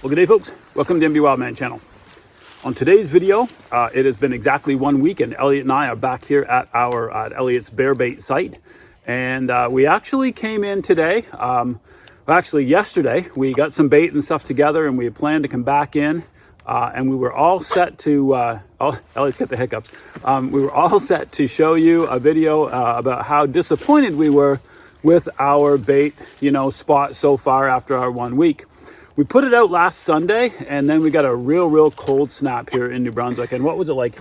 Well, good day, folks. Welcome to MB Wildman channel. On today's video, it has been exactly 1 week, and Elliot and I are back here at Elliot's bear bait site. And we actually came in today. Actually, yesterday we got some bait and stuff together, and we had planned to come back in, and we were all set to. Oh, Elliot's got the hiccups. We were all set to show you a video about how disappointed we were with our bait, spot so far after our 1 week. We put it out last Sunday, and then we got a real cold snap here in New Brunswick. And what was it like?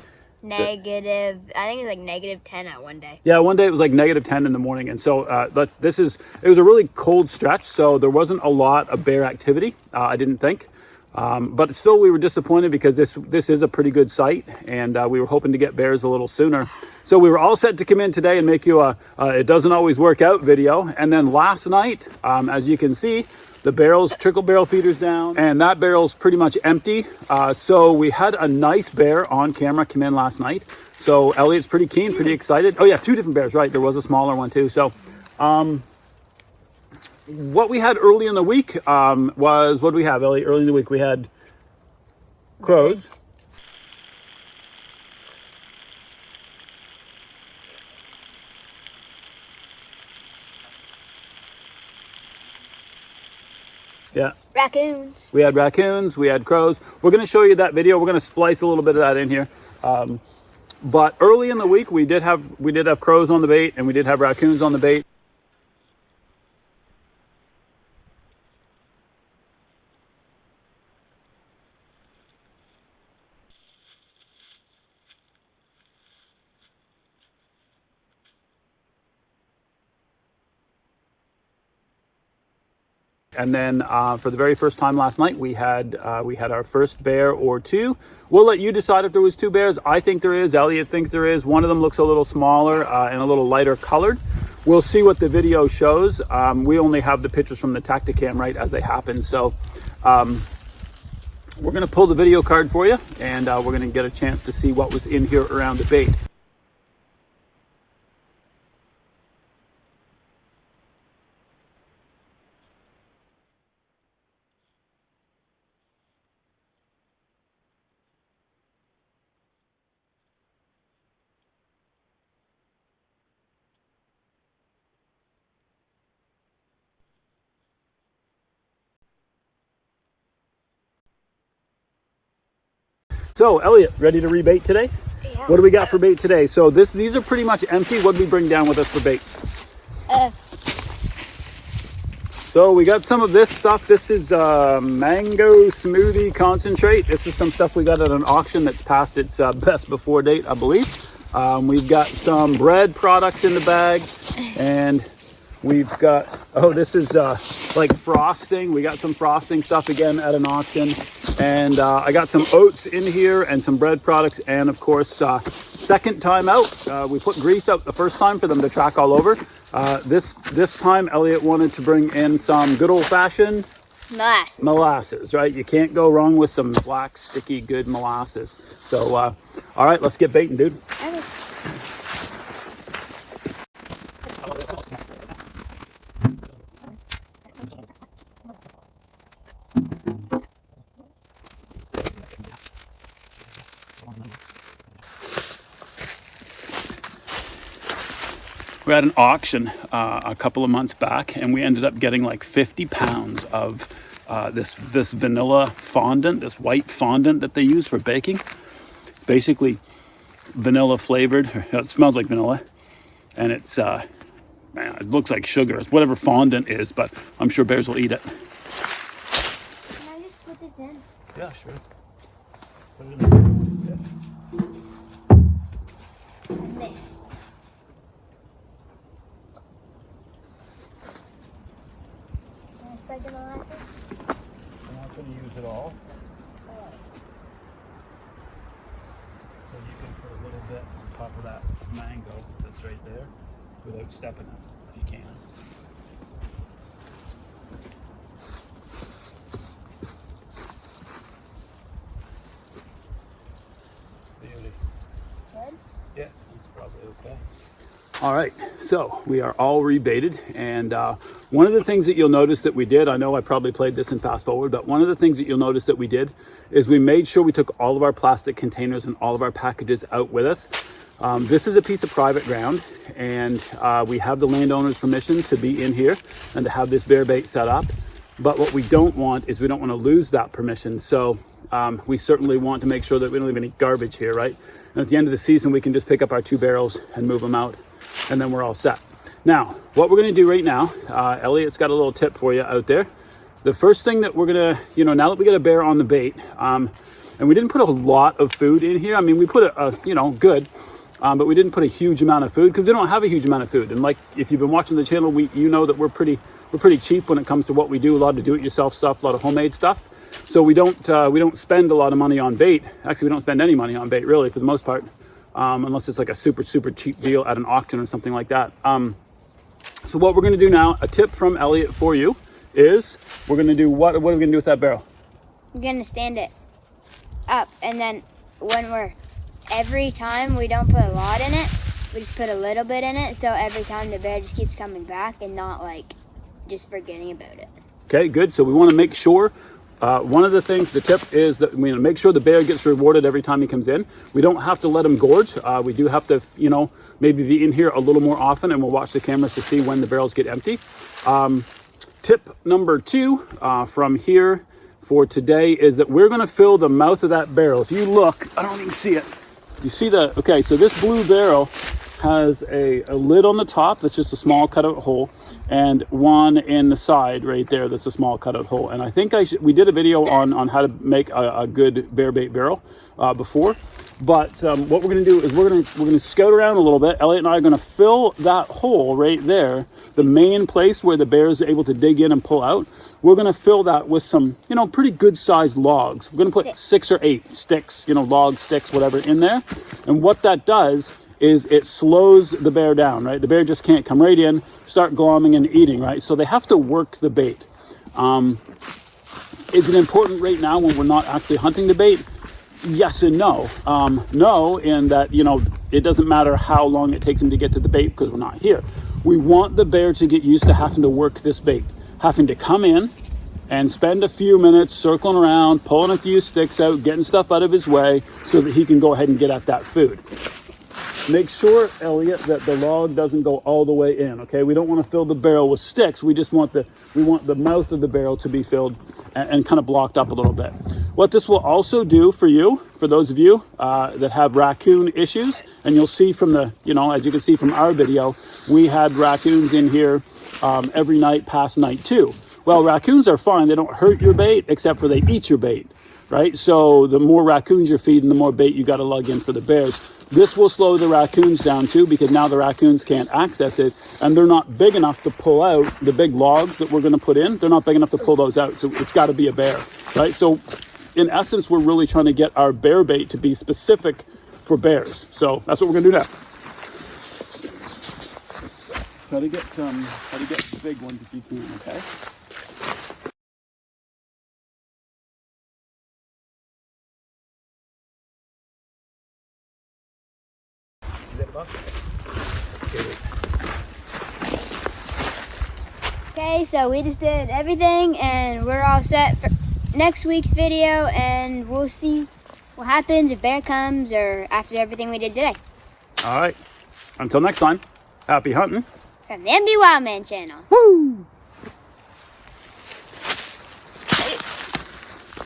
Negative, I think it was like -10 at one day. Yeah, one day it was like -10 in the morning. And so it was a really cold stretch. So there wasn't a lot of bear activity, I didn't think. But still, we were disappointed because this is a pretty good site, and we were hoping to get bears a little sooner. So we were all set to come in today and make you it doesn't always work out video. And then last night, as you can see, the trickle barrel feeders down, and that barrel's pretty much empty. So we had a nice bear on camera come in last night. So Elliot's pretty keen, pretty excited. Oh yeah, 2 different bears, right? There was a smaller one too. So what we had early in the week was, what do we have, Elliot? Early in the week we had crows. Yeah. Raccoons. We had raccoons, we had crows. We're going to show you that video. We're going to splice a little bit of that in here. But early in the week, we did have crows on the bait, and we did have raccoons on the bait. And then for the very first time last night, we had our first bear or 2. We'll let you decide if there was 2 bears. I think there is. Elliot thinks there is. One of them looks a little smaller and a little lighter colored. We'll see what the video shows. We only have the pictures from the Tacticam right as they happen. So we're going to pull the video card for you, and we're going to get a chance to see what was in here around the bait. So, Elliot, ready to rebait today? Yeah. What do we got for bait today? So these are pretty much empty. What did we bring down with us for bait? So we got some of this stuff. This is mango smoothie concentrate. This is some stuff we got at an auction that's past its best before date, I believe. We've got some bread products in the bag, and we've got, this is like frosting. We got some frosting stuff again at an auction. And I got some oats in here and some bread products. And of course, second time out, we put grease out the first time for them to track all over. This time, Elliot wanted to bring in some good old-fashioned molasses, right? You can't go wrong with some black, sticky, good molasses. So, all right, let's get baiting, dude. Okay. We had an auction a couple of months back, and we ended up getting like 50 pounds of this vanilla fondant, this white fondant that they use for baking. It's basically vanilla flavored. It smells like vanilla, and it's it looks like sugar. It's whatever fondant is, but I'm sure bears will eat it. Can I just put this in? Yeah, sure. Put it in there. Yeah. This. Can I spread the molasses? I'm not going to use it all. So you can put a little bit on top of that mango that's right there without stepping it, if you can. Beauty. Good? Yeah, that's probably okay. All right, so we are all rebaited, and one of the things that you'll notice that we did, I know I probably played this in fast forward, but one of the things that you'll notice that we did is we made sure we took all of our plastic containers and all of our packages out with us. This is a piece of private ground, and we have the landowner's permission to be in here and to have this bear bait set up. But what we don't want is we don't want to lose that permission. So we certainly want to make sure that we don't leave any garbage here, right? And at the end of the season, we can just pick up our 2 barrels and move them out, and then we're all set. Now, what we're going to do right now, Elliot's got a little tip for you out there. The first thing that we're going to, now that we got a bear on the bait, and we didn't put a lot of food in here. I mean, we put a good, but we didn't put a huge amount of food because we don't have a huge amount of food. And like, if you've been watching the channel, you know that we're pretty cheap when it comes to what we do. A lot of do-it-yourself stuff, a lot of homemade stuff. So we don't spend a lot of money on bait. Actually, we don't spend any money on bait really for the most part. Unless it's like a super cheap deal at an auction or something like that. So what we're going to do now, a tip from Elliot for you, is we're going to do what are we going to do with that barrel? We're going to stand it up, and then every time we don't put a lot in it, we just put a little bit in it, so every time the bear just keeps coming back and not like just forgetting about it. Okay, good. So we want to make sure, one of the things, the tip is that we make sure the bear gets rewarded every time he comes in. We don't have to let him gorge. We do have to, maybe be in here a little more often, and we'll watch the cameras to see when the barrels get empty. Tip number 2 from here for today is that we're going to fill the mouth of that barrel. If you look, I don't even see it. You see okay, so this blue barrel has a lid on the top that's just a small cutout hole, and one in the side right there that's a small cutout hole. And I think we did a video on how to make a good bear bait barrel before. But what we're going to do is we're going to scout around a little bit. Elliot and I are going to fill that hole right there, the main place where the bear is able to dig in and pull out. We're going to fill that with some, pretty good sized logs. We're going to put 6 or 8 sticks, logs, sticks, whatever in there. And what that does is it slows the bear down, right? The bear just can't come right in, start glomming and eating, right? So they have to work the bait. Is it important right now when we're not actually hunting the bait? Yes and no. No, in that, it doesn't matter how long it takes him to get to the bait because we're not here. We want the bear to get used to having to work this bait, having to come in and spend a few minutes circling around, pulling a few sticks out, getting stuff out of his way so that he can go ahead and get at that food. Make sure, Elliot, that the log doesn't go all the way in, okay? We don't want to fill the barrel with sticks. We want the mouth of the barrel to be filled and kind of blocked up a little bit. What this will also do for you, for those of you that have raccoon issues, and you'll see from as you can see from our video, we had raccoons in here every night past night 2. Well, raccoons are fine. They don't hurt your bait except for they eat your bait, right? So the more raccoons you're feeding, the more bait you got to lug in for the bears. This will slow the raccoons down too, because now the raccoons can't access it, and they're not big enough to pull out the big logs that we're going to put in. They're not big enough to pull those out, so it's got to be a bear, right? So in essence, we're really trying to get our bear bait to be specific for bears. So that's what we're going to do now. Try to get big ones if you can, okay? Okay, so we just did everything and we're all set for next week's video, and we'll see what happens if bear comes or after everything we did today. All right. Until next time, happy hunting. From the MB Wildman channel. Woo!